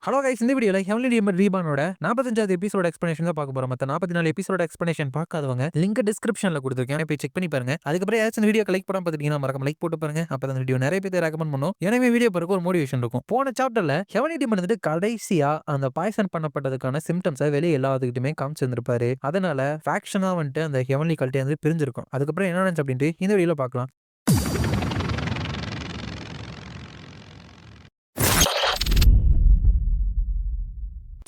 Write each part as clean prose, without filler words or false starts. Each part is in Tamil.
ஹலோ கைஸ், இந்த வீடியோல ஹெவன்லி டீமன் ரீபானோட 45வது எபிசோட் எக்ஸ்பிளனேஷன் தான் பார்க்க போறோம். மத்த 44 எபிசோட் எக்ஸ்பிளனேஷன் பார்க்காதவங்க லிங்க் டிஸ்கிரிப்ஷன்ல கொடுத்துருக்கேன், போய் செக் பண்ணி பாருங்க. அதுக்கப்புறம் ஏதாச்சும் வீடியோ லைக் பண்ணாம பார்த்துட்டீங்கன்னா மறக்காம லைக் போட்டு பாருங்க. அப்ப அந்த வீடியோ நிறைய பேர் ரெக்கமெண்ட் பண்ணும். எனவே வீடியோ பாருங்க, ஒரு மோட்டிவேஷன் இருக்கும். போன சாப்டர்ல ஹெவன்லி டீமன் வந்துட்டு கடைசியா அந்த பாய்சன் பண்ணப்பட்டதுக்கான சிம்டம்ஸை வெளியே எல்லாத்துக்கிட்டுமே காமிச்சிருந்திருப்பாரு. அதனால ஃபேக்ஷனா வந்துட்டு அந்த ஹெவன்லி கல்ட்டே வந்து பிரிஞ்சிருக்கும். அதுக்கப்புறம் என்ன நடந்துச்சு அப்படின்ட்டு இந்த வீடியோல பார்க்கலாம்.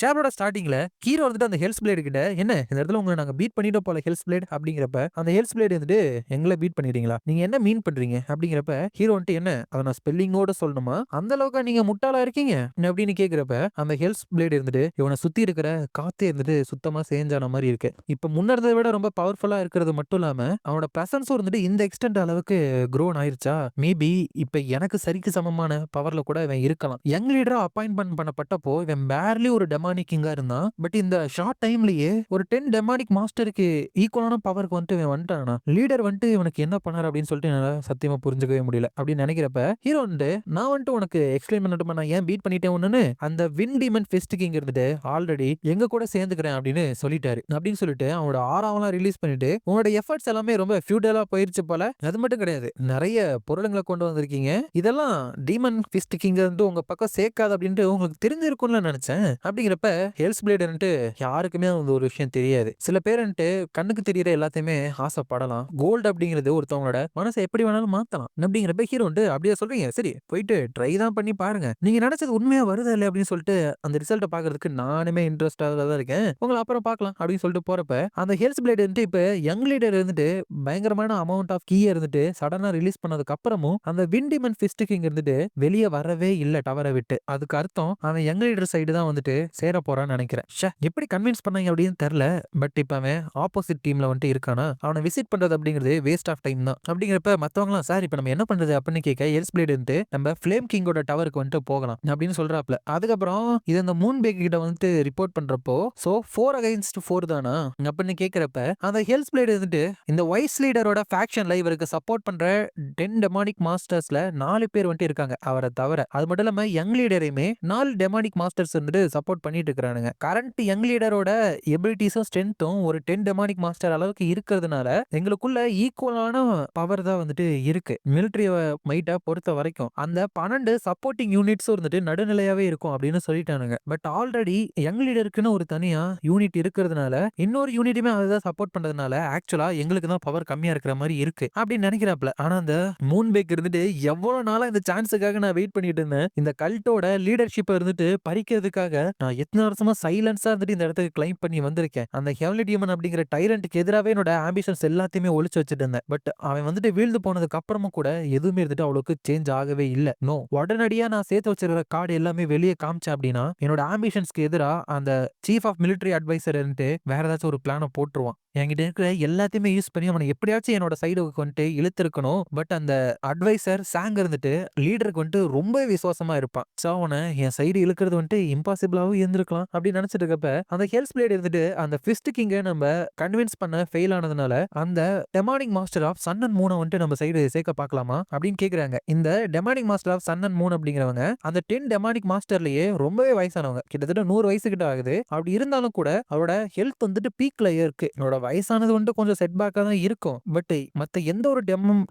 சாப்டரோட ஸ்டார்டிங்ல ஹீரோ வந்துட்டு அந்த ஹெல்ஸ் பிளேடு கிட்ட, என்ன இந்த இடத்துல உங்களை நாங்க பீட் பண்ணிட்டோம் போல ஹெல்ஸ் பிளேட் அப்படிங்கிறப்ப, அந்த ஹெல்ஸ் பிளேடு வந்துட்டு எங்களை பீட் பண்ணிட்டீங்களா, நீங்க என்ன மீன் பண்றீங்க அப்படிங்கிறப்ப, ஹீரோ வந்துட்டு என்ன அதை நான் ஸ்பெல்லிங்கோட சொல்லணுமா, அந்த அளவுக்கு நீங்க முட்டாளா இருக்கீங்க அப்படின்னு கேக்குறப்ப, அந்த ஹெல்ஸ் பிளேடு இருந்துட்டு இவனை சுத்தி இருக்கிற காத்தே இருந்துட்டு சுத்தமா சேஞ்சான மாதிரி இருக்கு. இப்ப முன்ன இருந்ததை விட ரொம்ப பவர்ஃபுல்லா இருக்கிறது மட்டும் இல்லாம அவனோட பிரசன்ஸும் இருந்துட்டு இந்த எக்ஸ்டென்ட் அளவுக்கு க்ரோன் ஆயிருச்சா, மேபி இப்ப எனக்கு சரிக்கு சமமான பவர்ல கூட இவன் இருக்கலாம். யங் லீடரா அப்பாயின்மெண்ட் பண்ணப்பட்டப்போ இவன் பேர்லி ஒரு டெமானிக் கிங்கா இருந்தான். பட் இந்த ஷார்ட் டைம்லயே ஒரு 10 டெமானிக் மாஸ்டருக்கு ஈக்குவலான பவருக்கு வந்துட்டு இவன் வந்துட்டானா, லீடர் வந்துட்டு இவனுக்கு என்ன பண்ணாரு அப்படின்னு சொல்லிட்டு என்னால சத்தியமா புரிஞ்சுக்கவே முடியல. அப்படின்னு நினைக்கிறப்ப ஹீரோ வந்துட்டு, நான் வந்துட்டு உனக்கு எக்ஸ்பிளைன் பண்ணட்டுமா நான் ஏன் பீட் பண்ணிட்டேன் ஒண்ணுன்னு, அந்த வின் டீமன் ஃபெஸ்ட் கிங் இருந்துட்டு ஆல்ரெடி எங்க கூட சேர்ந்துக்கிறேன் அப்படின்னு சொல்லிட்டாரு. அப்படின்னு சொல்லிட்டு அவனோட ஆறாவெல்லாம் ரிலீஸ் பண்ணிட்டு, உங்களோட எஃபர்ட்ஸ் எல்லாமே ரொம்ப ஃபியூடலா போயிருச்சு போல, அது மட்டும் கிடையாது நிறைய பொருளுங்களை கொண்டு வந்திருக்கீங்க, இதெல்லாம் டீமன் ஃபெஸ்ட் கிங் வந்து உங்க பக்கம் சேர்க்காது அப்படின்ட்டு உங்களுக்கு தெரிஞ்சிருக்கும்னு நினைச்சேன் அப்படிங்கிறப்ப, ஹெல்ஸ் பிளேடு யாருக்குமே அந்த ஒரு விஷயம் தெரியாது. சில பேர் கண்ணுக்கு தெரியற எல்லாத்தையுமே ஆசைப்படலாம். கோல்டு அப்படிங்கிறது ஒருத்தவங்களோட மனசை எப்படி வேணாலும் மாத்தலாம். அப்படிங்கிறப்ப ஹீரோ அப்படியே சொல்றீங்க, சரி போயிட்டு ட்ரை தான் பண்ணி பாருங்க, நீங்க நினைச்சது உண்மையா வருதா இல்லையா அப்படின்னு சொல்லிட்டு அந்த ரிசல்ட்டை பாக்குறதுக்கு நானுமே இன்ட்ரெஸ்டா தான் இருக்கேன், உங்களை அப்புறம் பார்க்கலாம் அப்படின்னு சொல்லிட்டு போறப்ப, அந்த ஹெல்ஸ் பிளேடு இப்ப யங் லீடர் பயங்கரமான அமௌண்ட் ஆஃப் கீ சடனா ரிலீஸ் பண்ணதுக்கு அப்புறமும் அந்த விண்டிமன் ஃபிஸ்ட் கிங் வெளியே வரவே இல்ல டவரை விட்டு. அதுக்கு அர்த்தம் அவன் யங் லீடர் சைடு தான் சேர போறான்னு நினைக்கிறேன். எப்படி கன்வின்ஸ் பண்ணாங்க அப்படின்னு தெரியல. பட் இப்ப அவன் ஆப்போசிட் டீம்ல இருக்கானா, அவனை விசிட் பண்றது அப்படிங்கிறது வேஸ்ட் ஆஃப் டைம் தான். அப்படிங்கிறப்ப மத்தவங்களாம், சார் இப்ப நம்ம என்ன பண்றது அப்படின்னு கேட்க, ஹெல்ஸ் பிளேடு நம்ம ஃபிளேம் கிங்கோட டவருக்கு போகலாம் அப்படின்னு சொல்றாப்ல. அதுக்கப்புறம் இது அந்த மூன் பேக் கிட்ட ரிப்போர்ட் பண்றப்போ, சோ 4 against 4 தானா அப்படின்னு கேட்கிறப்ப, அந்த ஹெல்ஸ் பிளேடு இந்த வைஸ் லீடரோட ஃபேக்ஷன்ல இவருக்கு சப்போர்ட் பண்ற 10 டெமானிக் மாஸ்டர்ஸ்ல 4 பேர் இருக்காங்க அவரை தவிர. அது மட்டும் இல்லாம யங் லீடரையுமே 4 டெமானிக் மாஸ்டர்ஸ் சப்போர்ட் பண்ணிட்டு இருக்கானுங்க. கரண்ட் யங் லீடரோட எபிலிட்டிஸும் ஸ்ட்ரென்த்தும் ஒரு 10 டெமானிக் மாஸ்டர் அளவுக்கு இருக்கிறதுனால எங்களுக்குள்ள ஈக்குவலான பவர் தான் இருக்கு. மிலிட்டரி மைட்டை பொறுத்த வரைக்கும் அந்த 12 சப்போர்ட்டிங் யூனிட்ஸும் நடுநிலையாவே இருக்கும் அப்படின்னு சொல்லிட்டானுங்க. பட் ஆல்ரெடி யங் லீடருக்குன்னு ஒரு தனியா யூனிட் இருக்கிறதுனால இன்னொரு யூனிட்டுமே அதை சப்போர்ட் பண்றதுனால ஆக்சுவலா எங்களுக்கு தான் பவர் கம்மியா இருக்கிற மாதிரி இருக்கு அப்படின்னு நினைக்கிறாப்ல. ஆனா அந்த மூன் பேக் எவ்வளவு நாளா இந்த சான்ஸுக்காக நான் வெயிட் பண்ணிட்டு இருந்தேன், இந்த கல்ட்டோட லீடர்ஷிப் பறிக்கிறதுக்காக நான் எத்தனை வருஷமா சைலன்ஸா இந்த இடத்துக்கு கிளைம் பண்ணி வந்திருக்கேன். அந்த ஹெவன்லி டீமன் அப்படிங்கிற டைரண்ட்டுக்கு எதிராகவே என்னோட ஆம்பிஷன்ஸ் எல்லாத்தையுமே ஒளிச்சு வச்சுட்டு இருந்தேன். பட் அவன் வீழ்ந்து போனதுக்கு அப்புறமும் கூட எதுவுமே அவளுக்கு சேஞ்ச் ஆகவே இல்ல. நோ, உடனடியா நான் சேர்த்து வச்சிருக்கிற கார்டு எல்லாமே வெளியே காமிச்சேன் அப்படின்னா என்னோட ஆம்பிஷன்ஸ்க்கு எதிராக அந்த சீஃப் ஆஃப் மிலிட்டரி அட்வைசர் வேற ஏதாச்சும் ஒரு பிளான போட்டுருவான். என்கிட்ட இருக்கிற எல்லாத்தையுமே யூஸ் பண்ணி அவனை எப்படியாச்சும் என்னோட சைடுக்கு இழுத்திருக்கணும். பட் அந்த அட்வைசர் சாங் லீடருக்கு ரொம்ப விசுவாசமா இருப்பான். சோ அவனை என் சைடு இழுக்கிறது இம்பாசிபிளாவும் இருந்திருக்கலாம் அப்படின்னு நினைச்சிட்டு இருக்கப்ப, அந்த ஹெல்ஸ் பிளேடு அந்த ஃபிஸ்ட் கிங்க நம்ம கன்வின்ஸ் பண்ண ஃபெயில் ஆனதுனால அந்த demonic master of sun and மூனை நம்ம சைடு சேர்க்க பார்க்கலாமா அப்படின்னு கேக்குறாங்க. இந்த demonic master of sun and moon அப்படிங்கிறவங்க அந்த 10 டெமானிக் மாஸ்டர்லயே ரொம்பவே வயசானவங்க, கிட்டத்தட்ட 100 வயசு கிட்ட ஆகுது. அப்படி இருந்தாலும் கூட அவரோட ஹெல்த் பீக்ல இருக்கு. அவரோட வயசானது கொஞ்சம் செட் பேக்கா தான் இருக்கும். பட் மத்த எந்த ஒரு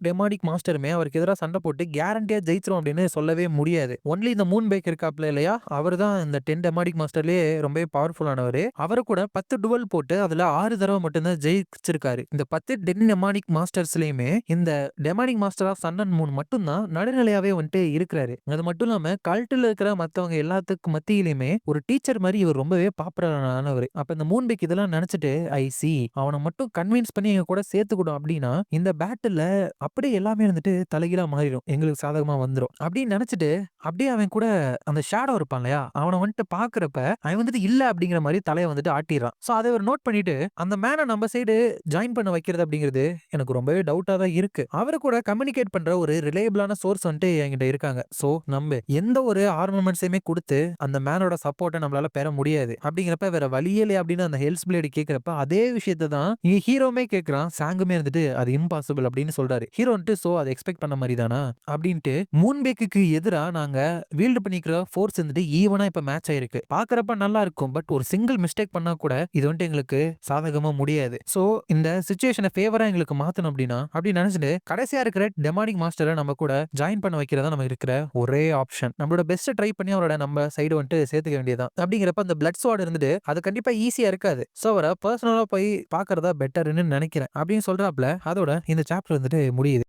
டெமானிக் மாஸ்டருமே அவருக்கு எதிராக சண்டை போட்டு கேரண்டியா ஜெயிச்சிரும் அப்படின்னு சொல்லவே முடியாது. ஒன்லி இந்த மூன் பேக் இருக்காப்ல இல்லையா, அவர் தான் இந்த 10 டெமானிக் மாஸ்டர்லயே ரொம்ப பவர்ஃபுல்லானவர். அவரை கூட 10 டுவல் போட்டு அதுல 6 தடவை மட்டும்தான் ஜெயிச்சிருக்காரு. இந்த 10 டெமானிக் மாஸ்டர்ஸ்லயுமே இந்த demonic master of sun and moon மட்டும் தான் நடுநிலையாவே இருக்கிறாரு. அது மட்டும் இல்லாம கல்ட்டுல இருக்கிற மத்தவங்க எல்லாத்துக்கும் மத்தியிலுமே ஒரு டீச்சர் மாதிரி இவர் ரொம்பவே பாப்புலரானவர். அப்ப இந்த மூன் பேக் இதெல்லாம் நினைச்சிட்டு, ஐ சி அவனை மட்டும் கன்வின்ஸ் பண்ணி எங்க கூட சேர்த்துக்கிடும் அப்படின்னா இந்த பேட்டில் அப்படியே எல்லாமே தலைகீழா மாறிடும், எங்களுக்கு சாதகமா வந்துடும் அப்படின்னு நினைச்சிட்டு அப்படியே அவன் கூட அந்த ஷேடோ இருப்பான் இல்லையா, அவனை பாக்குறப்ப அவன் வந்துட்டு இல்ல அப்படிங்கிற மாதிரி தலையை வந்துட்டு ஆட்டிடுறான். சோ அதை ஒரு நோட் பண்ணிட்டு அந்த மேனை நம்ம சைடு ஜாயின் பண்ண வைக்கிறது அப்படிங்கிறது எனக்கு ரொம்பவே டவுட்டா தான் இருக்கு. அவரு கூட கம்யூனிகேட் பண்ற ஒரு ரிலையபிளான சோர்ஸ் வந்துட்டு என்கிட்ட இருக்காங்க. சோ நம்ம எந்த ஒரு ஆர்மமெண்ட்ஸையுமே கொடுத்து அந்த மேனோட சப்போர்ட்டை நம்மளால பெற முடியாது. அப்படிங்கிறப்ப வேற வழியே இல்லையா அப்படின்னு அந்த ஹெல்ஸ் பிளேடு கேட்கிறப்ப அதே விஷயத்தை தான் இங்க ஹீரோமே கேட்கிறான். சாங்குமே இருந்துட்டு அது இம்பாசிபிள் அப்படின்னு சொல்றாரு. ஹீரோ வந்துட்டு சோ அதை எக்ஸ்பெக்ட் பண்ண மாதிரி தானா அப்படின்ட்டு மூன்பேக்கு எதிரா நாங்க வீல்டு பண்ணிக்கிற ஃபோர்ஸ் வந்துட்டு ஈவனா இப்ப மேட்ச் ஆயிருக்கு. பாக்குறப்ப நல்லா இருக்கும். பட் ஒரு சிங்கிள் மிஸ்டேக் பண்ணா கூட இது வந்துட்டு எங்களுக்கு சாதகமா முடியாது. சோ இந்த சிச்சுவேஷனை ஃபேவரா எங்களுக்கு மாத்தணும் அப்படின்னா அப்படி நினைச்சிட்டு கடைசியா இருக்கிற டெமானிக் மாஸ்டரை நம்ம கூட ஜாயின் பண்ண வைக்கிறதா நம்ம இருக்கிற ஒரே ஆப்ஷன். நம்மளோட பெஸ்ட் ட்ரை பண்ணி அவரோட நம்ம சைடு வந்துட்டு சேர்த்துக்க வேண்டியதான். அப்படிங்கிறப்ப அந்த பிளட் ஸ்வாட் இருந்துட்டு அது கண்டிப்பா ஈஸியா இருக்காது. சோ அவரை பர்சனலா போய் பாக்குறதா பெட்டர்னு நினைக்கிறேன் அப்படின்னு சொல்றாப்ல. அதோட இந்த சாப்டர் வந்துட்டு முடியுது.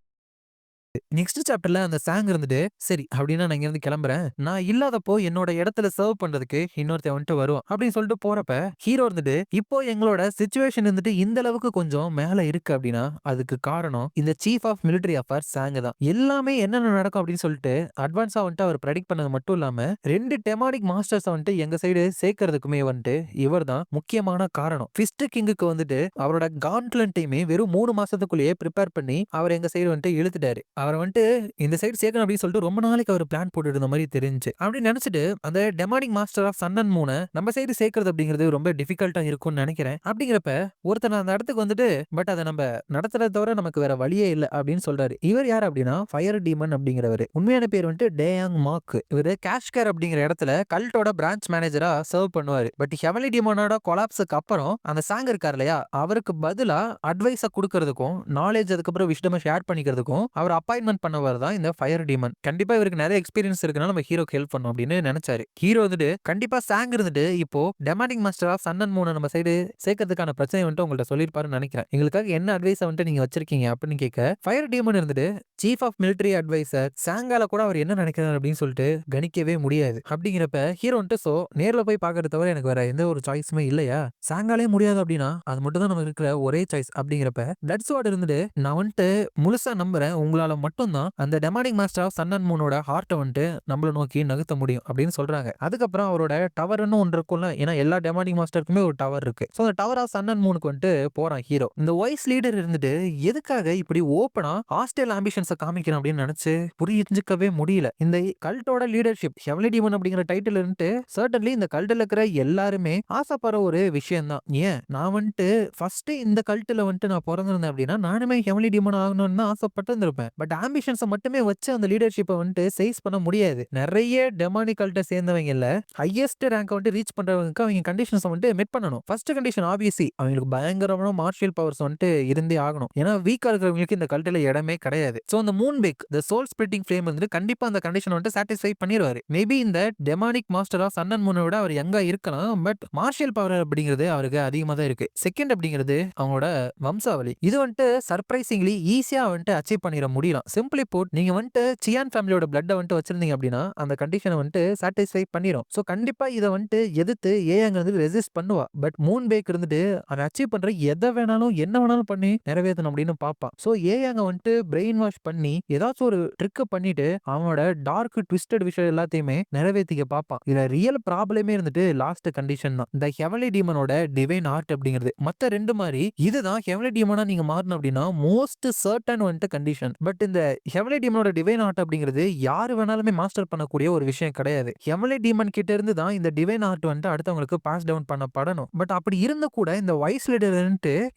நெக்ஸ்ட் சாப்டர்ல அந்த சாங் இருந்துட்டு சரி அப்படின்னா நான் இங்கிருந்து கிளம்புறேன். நான் இல்லாதப்போ என்னோட இடத்துல சர்வ் பண்றதுக்கு இன்னொருத்தன் வந்துட்டு வருவான் அப்படின்னு சொல்லிட்டு போறப்ப ஹீரோ இருந்துட்டு இப்போ எங்களோட சிச்சுவேஷன் இருந்துட்டு இந்த அளவுக்கு கொஞ்சம் மேல இருக்கு அப்படின்னா அதுக்கு காரணம் இந்த chief of military affairs Chang தான். எல்லாமே என்னென்ன நடக்கும் அப்படின்னு சொல்லிட்டு அட்வான்ஸா வந்துட்டு அவர் ப்ரெடிக்ட் பண்ணது மட்டும் இல்லாம 2 டெமானிக் மாஸ்டர்ஸ் வந்துட்டு எங்க சைடு சேர்க்கறதுக்குமே வந்துட்டு இவர் தான் முக்கியமான காரணம். ஃபிஸ்ட் கிங்குக்கு வந்துட்டு அவரோட கான்ட்லண்டையுமே வெறும் 3 மாசத்துக்குள்ளேயே ப்ரிப்பேர் பண்ணி அவர் எங்க சைடு வந்துட்டு இழுத்துட்டாரு. அவரை வந்துட்டு இந்த சைடு சேர்க்கணும் அப்படின்னு சொல்லிட்டு ரொம்ப நாளைக்கு அவர் பிளான் போட்டு இருந்த மாதிரி தெரிஞ்சு அப்படின்னு நினைச்சிட்டு அந்த demonic master of sun and மூனை நம்ம சைடு சேர்க்கறது அப்படிங்கிறது ரொம்ப டிஃபிகல்ட்டா இருக்கும்னு நினைக்கிறேன். அப்படிங்கிறப்ப ஒருத்தர் அந்த இடத்துக்கு வந்துட்டு பட் அதை நம்ம நடத்துறத தவிர நமக்கு வேற வழியே இல்லை அப்படின்னு சொல்றாரு. இவர் யார் அப்படின்னா ஃபயர் டீமன் அப்படிங்கிறவர். உண்மையான பேர் வந்துட்டு டேயாங் மார்க். இவர் கேஷ்கர் அப்படிங்கிற இடத்துல கல்ட்டோட பிரான்ச் மேனேஜரா சர்வ் பண்ணுவாரு. பட் ஹெவன்லி டீமனோட கொலாப்ஸுக்கு அப்புறம் அந்த சாங் இருக்கார் இல்லையா அவருக்கு பதிலா அட்வைஸை கொடுக்கறதுக்கும் நாலேஜ் அதுக்கப்புறம் விஷயமா ஷேர் பண்ணிக்கிறதுக்கும் அவர் அப்பாயின்மெண்ட் பண்ணவர் தான் இந்த ஃபயர் டீமன். கண்டிப்பா இவருக்கு நிறைய எக்ஸ்பீரியன்ஸ் இருக்குனால நம்ம ஹீரோக்கு ஹெல்ப் பண்ணும் அப்படின்னு நினைச்சாரு. ஹீரோ வந்துட்டு கண்டிப்பா சாங் இருந்துட்டு இப்போ demonic master of sun and மூனை நம்ம சைடு சேர்க்கறதுக்கான பிரச்சனை வந்துட்டு உங்கள்ட்ட சொல்லியிருப்பாருன்னு நினைக்கிறேன். எங்களுக்காக என்ன அட்வைஸ் வந்துட்டு நீங்க வச்சிருக்கீங்க அப்படின்னு கேட்க ஃபயர் டீமன் இருந்துட்டு சீஃப் ஆஃப் மிலிட்டரி அட்வைசர் சாங்கால கூட அவர் என்ன நினைக்கிறார் அப்படின்னு சொல்லிட்டு கணிக்கவே முடியாது. அப்படிங்கிறப்ப ஹீரோ வந்துட்டு சோ நேர்ல போய் பாக்குறத தவிர எனக்கு வேற எந்த ஒரு சாய்ஸுமே இல்லையா, சாங்காலே முடியாது அப்படின்னா அது மட்டும் தான் நமக்கு இருக்கிற ஒரே சாய்ஸ். அப்படிங்கிறப்ப பிளட் ஸ்வாட் இருந்துட்டு நான் வந்துட்டு முழுசா நம்புறேன் உங்களால மட்டும் தான் அந்த demonic master of sun and மூனோட ஹார்ட்டை வந்துட்டு நம்மள நோக்கி நகர்த்த முடியும் அப்படின்னு சொல்றாங்க. அதுக்கப்புறம் அவரோட டவர்னு ஒன்று இருக்கும்ல, ஏன்னா எல்லா டெமானிக் மாஸ்டருக்குமே ஒரு டவர் இருக்கு. ஸோ அந்த டவர் ஆஃப் சன் அண்ட் மூனுக்கு வந்துட்டு போறான் ஹீரோ. இந்த வாய்ஸ் லீடர் இருந்துட்டு எதுக்காக இப்படி ஓப்பனா ஹாஸ்டல் ஆம்பிஷன்ஸை காமிக்கணும் அப்படின்னு நினைச்சு புரிஞ்சுக்கவே முடியல. இந்த கல்ட்டோட லீடர்ஷிப் ஹெவன்லி டீமன் அப்படிங்கிற டைட்டில் இருந்துட்டு சர்டன்லி இந்த கல்ட்டில் இருக்கிற எல்லாருமே ஆசைப்படுற ஒரு விஷயம் தான். ஏன் நான் வந்துட்டு ஃபர்ஸ்ட் இந்த கல்ட்டில் வந்துட்டு நான் பிறந்திருந்தேன் அப்படின்னா நானுமே ஹெவன்லி டீமன் ஆகணும்னு தான் ஆசைப்பட்டு இருந்திருப்பேன். பட் ஆம்பிஷன்ஸை மட்டுமே வச்சு அந்த லீடர்ஷிப்பை வந்துட்டு சேஸ் பண்ண முடியாது. நிறைய டெமானிக் கல்ட்டை சேர்ந்தவங்க இல்ல ஹையஸ்ட் ரேங்க் வந்துட்டு ரீச் பண்றவங்களுக்கு அவங்க கண்டிஷன்ஸ் வந்துட்டு மெட் பண்ணணும். ஃபர்ஸ்ட் கண்டிஷன் ஆப்வியஸ்லி அவங்களுக்கு பயங்கரமான மார்ஷியல் பவர்ஸ் வந்துட்டு இருந்தே ஆகணும். ஏன்னா வீக்கா இருக்கிறவங்களுக்கு இந்த கல்ட்டில் இடமே கிடையாது. ஸோ அந்த மூன்பேக் த சோல் ஸ்பிளிட்டிங் ஃப்ளேம் வந்து கண்டிப்பா அந்த கண்டிஷன் வந்துட்டு சாட்டிஸ்ஃபை பண்ணிடுவாரு. மேபி இந்த demonic master of sun and மூனை விட அவர் எங்க இருக்கலாம். பட் மார்ஷியல் பவர் அப்படிங்கிறது அவருக்கு அதிகமா தான் இருக்கு. செகண்ட் அப்படிங்கிறது அவங்களோட வம்சாவளி. இது வந்துட்டு சர்ப்ரைசிங்லி ஈஸியா வந்துட்டு அச்சீவ் பண்ணிட முடியலாம். சிம்பிளி புட் நீங்க வந்துட்டு சியான் ஃபேமிலியோட பிளட்டை வந்துட்டு வச்சிருந்தீங்க அப்படின்னா அந்த கண்டிஷனை வந்துட்டு சாட்டிஸ்ஃபை பண்ணிடும். ஸோ கண்டிப்பா இதை வந்துட்டு எதிர்த்து ஏங்க வந்து ரெசிஸ்ட் பண்ணுவா. பட் மூன்பேக் இருந்துட்டு அதை அச்சீவ் பண்ற எதை வேணாலும் என்ன வேணாலும் பண்ணி நிறைவேற்றணும் அப்படின்னு பார்ப்பான். ஸோ ஏங்க வந்துட்டு பிரெயின் வாஷ் பண்ணி ஏதாச்சும் ஒரு ட்ரிக் பண்ணிட்டு அவனோட டார்க் ட்விஸ்டட் விஷயம் எல்லாத்தையுமே நிறைவேற்றிக்க பார்ப்பான். இதுல ரியல் ப்ராப்ளமே இருந்துட்டு லாஸ்ட் கண்டிஷன் தான் இந்த ஹெவன்லி டீமனோட டிவைன் ஆர்ட் அப்படிங்கிறது. மத்த ரெண்டு மாதிரி இதுதான் ஹெவன்லி டீமனா நீங்க மாறணும் அப்படின்னா மோஸ்ட் சர்டன் வந்துட்டு கண்டிஷன். பட் இந்த ஹெவன்லி டீமனோட டிவைன் ஆர்ட் அப்படிங்கிறது யாரு வேணாலுமே மாஸ்டர் பண்ணக்கூடிய ஒரு விஷயம் கிடையாது. ஹெவன்லி டீமன் கிட்ட இருந்து தான் இந்த டிவைன் ஆர்ட் வந்துட்டு அடுத்தவங்களுக்கு பாஸ் டவுன் பண்ணப்படணும். பட் அப்படி இருந்த கூட இந்த வைஸ் லீடர்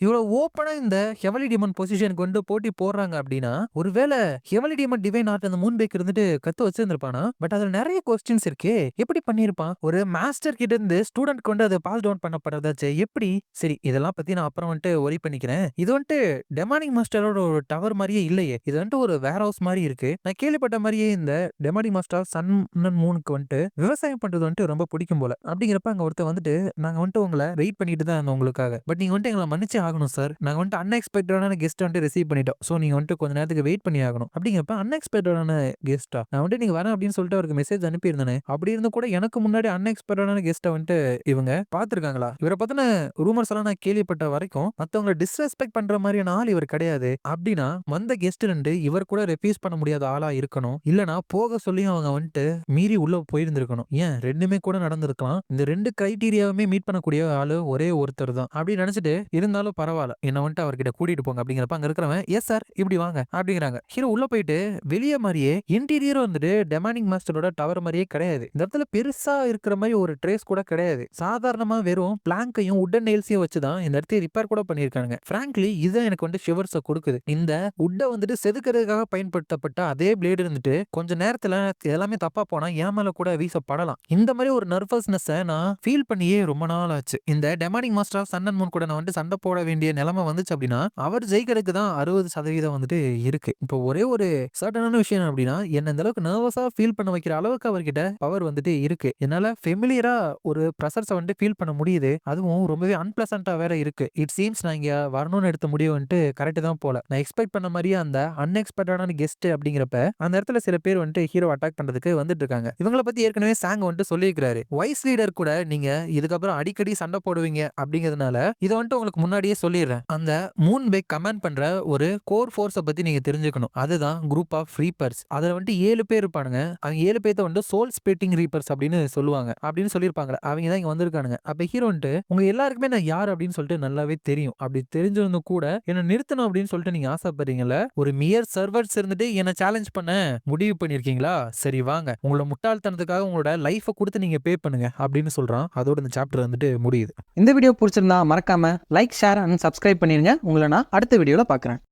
இவ்வளவு ஓப்பனா இந்த ஹெவன்லி டீமன் பொசிஷனுக்கு வந்து போட்டி போடுறாங்க அப்படின்னா ஒருவேளை ஹெவன்லி டீமன் டிவைன் ஆர்ட் அந்த மூன்பேக் இருந்துட்டு கத்து வச்சிருந்திருப்பானா. பட் அதுல நிறைய கொஸ்டின்ஸ் இருக்கு. எப்படி பண்ணிருப்பான் ஒரு மாஸ்டர் கிட்ட இருந்து ஸ்டூடெண்ட் கொண்டு அதை பாஸ் டவுன் பண்ணப்படுறதாச்சு எப்படி. சரி இதெல்லாம் பத்தி நான் அப்புறம் வந்துட்டு ஒரி பண்ணிக்கிறேன். இது வந்துட்டு டெமானிக் மாஸ்டரோட ஒரு டவர் மாதிரியே இல்லையே, இது வந்துட்டு ஒரு வேர் ஹவுஸ் மாதிரி இருக்கு. நான் கேள்விப்பட்ட மாதிரியே இந்த டெமானிக் மாஸ்டர் சன் அண்ட் மூனுக்கு வந்துட்டு விவசாயம் பண்றது வந்துட்டு ரொம்ப பிடிக்கும் போல. அப்படிங்கிறப்ப அங்க ஒருத்தர் வந்துட்டு நாங்க வந்துட்டு உங்களை வெயிட் பண்ணிட்டு தான் இருந்தோம் உங்களுக்காக. பட் நீங்க வந்துட்டு எங்களை மன்னிச்சே ஆகணும் சார். நாங்க வந்துட்டு அன்எக்ஸ்பெக்டடான கெஸ்ட் வந்துட்டு ரிசீவ் பண்ணிட்டோம். ஸோ நீங்க வந்துட்டு கொஞ்ச நேரத்துக்கு வெயிட் பண்ணி ஆகணும். அப்படிங்கிறப்ப அன்எக்ஸ்பெக்டடான கெஸ்ட்டா? நான் வந்துட்டு நீங்க வரேன் அப்படின்னு சொல்லிட்டு அவருக்கு மெசேஜ் அனுப்பியிருந்தேனே. அப்படி இருந்தும் கூட எனக்கு முன்னாடி அன்எக்ஸ்பெக்டடான கெஸ்ட்ட வந்துட்டு இவங்க பார்த்துருக்காங்களா? இவர பத்தின ரூமர்ஸ் எல்லாம் நான் கேள்விப்பட்ட வரைக்கும் மத்தவங்கள டிஸ்ரெஸ்பெக்ட் பண்ற மாதிரியான ஆள் இவர் கிடையாது. அப்படின்னா வந்த கெஸ்ட் 2 இவர் கூட ரெஃப்யூஸ் பண்ண முடியாத ஆளா இருக்கணும். இல்லனா போக சொல்லியும் அவங்க வந்துட்டு மீறி உள்ள போயிருந்திருக்கணும். ஏன் 2மே கூட நடந்திருக்கலாம். இந்த 2 கிரைட்டீரியாவுமே மீட் பண்ணக்கூடிய ஆளு ஒரே ஒருத்தர் தான். அப்படின்னு நினைச்சிட்டு இருந்தாலும் பரவாயில்ல. என்ன வந்துட்டு அவர்கிட்ட கூட்டிட்டு போங்க அப்படிங்கிறப்ப அங்க இருக்கிறவன் எஸ் சார் இப்படி வாங்க அப்படிங்கிறாங்க. ஹீரோ உள்ள போயிட்டு வெளியே மாதிரியே இன்டீரியரும் வந்துட்டு டெமானிக் மாஸ்டரோட டவர் மாதிரியே கிடையாது. இந்த இடத்துல பெருசா இருக்கிற மாதிரி ஒரு ட்ரேஸ் கூட கிடையாது. சாதாரணமா வெறும் பிளாங்கையும் உட்டன் நெயில்ஸையும் வச்சுதான் இந்த இடத்தை ரிப்பேர் கூட பண்ணியிருக்காங்க. பிராங்க்லி இதுதான் எனக்கு வந்து ஷிவர்ஸை கொடுக்குது. இந்த உட்டை வந்துட்டு செதுக்கிறதுக்காக பயன்படுத்தப்பட்ட அதே பிளேடு இருந்துட்டு கொஞ்ச நேரத்துல எல்லாமே தப்பா போனா என் மேல கூட வீசப்படலாம். இந்த மாதிரி ஒரு நர்வஸ்னஸ் நான் ஃபீல் பண்ணியே ரொம்ப நாள் ஆச்சு. இந்த demonic master of sun and moon கூட நான் வந்துட்டு சண்டை போட வேண்டிய நிலைமை வந்துச்சு அப்படின்னா அவர் ஜெயிக்கிறதுக்கு தான் 60% வந்துட்டு இருக்கு. இப்போ ஒரே ஒரு சர்டனான விஷயம் என்ன அப்படின்னா என்ன இந்த அளவுக்கு நர்வஸா ஃபீல் பண்ண வைக்கிற அளவுக்கு அவர்கிட்ட பவர் வந்துட்டு இருக்கு. என்னால ஃபெமிலியரா ஒரு ப்ரெஷர்ஸை வந்துட்டு ஃபீல் பண்ண முடியுது. அதுவும் ரொம்பவே அன்பிளசண்டா வேற இருக்கு. இட் சீம்ஸ் நான் இங்க வரணும்னு எடுத்த முடிவு வந்துட்டு கரெக்ட் தான் போல. நான் எக்ஸ்பெக்ட் பண்ண மாதிரியே அந்த அன்எக்ஸ்பெக்டடான கெஸ்ட் அப்படிங்கிறப்ப அந்த இடத்துல சில பேர் வந்துட்டு ஹீரோ அட்டாக் பண்றதுக்கு வந்துட்டு இருக்காங்க. இவங்கள பத்தி ஏற்கனவே சாங் வந்துட்டு சொல்லியிருக்காரு. வைஸ் லீடர் கூட நீங்க இதுக்கப்புறம் அடிக்கடி சண்டை போடுவீங்க அப்படிங்கிறதுனால இதை வந்துட்டு உங்களுக்கு முன்னாடியே சொல்லிடுறேன். அந்த மூன் பேக் கமாண்ட் பண்ற ஒரு கோர் ஃபோர்ஸை பத்தி நீங்க தெரிஞ்சுக்கணும். அதுதான் குரூப் ஆஃப் ரீப்பர்ஸ். அதுல வந்துட்டு 7 பேர் இருப்பானுங்க. அவங்க 7 பேர்த்த வந்துட்டு சோல் ஸ்பிளிட்டிங் ரீப்பர்ஸ் அப்படின்னு சொல்லுவாங்க. அப்படின்னு சொல்லியிருப்பாங்க. அவங்க தான் இங்க வந்திருக்கானுங்க. அப்ப ஹீரோ வந்துட்டு உங்க எல்லாருக்குமே நான் யார் அப்படின்னு சொல்லிட்டு நல்லாவே தெரியும். அப்படி தெரிஞ்சிருந்தும் கூட என்ன நிறுத்தணும் அப்படின்னு சொல்லிட்டு நீங்க ஆசைப்படுறீங்கல்ல. ஒரு மியர் சர்வர்ஸ் இருந்துட்டு என்ன சேலஞ்ச் பண்ண முடிவு பண்ணிருக்கீங்களா? சரி வாங்க. உங்களோட முட்டாள்தனத்துக்காக உங்களோட லைஃபை கொடுத்து நீங்க பே பண்ணுங்க அப்படின்னு சொல்றான். அதோட இந்த சாப்டர் வந்துட்டு முடியுது. இந்த வீடியோ பிடிச்சிருந்தா மறக்காம லைக், ஷேர் அண்ட் சப்ஸ்கிரைப் பண்ணிருங்க. உங்களை நான் அடுத்த வீடியோல பார்க்குறேன்.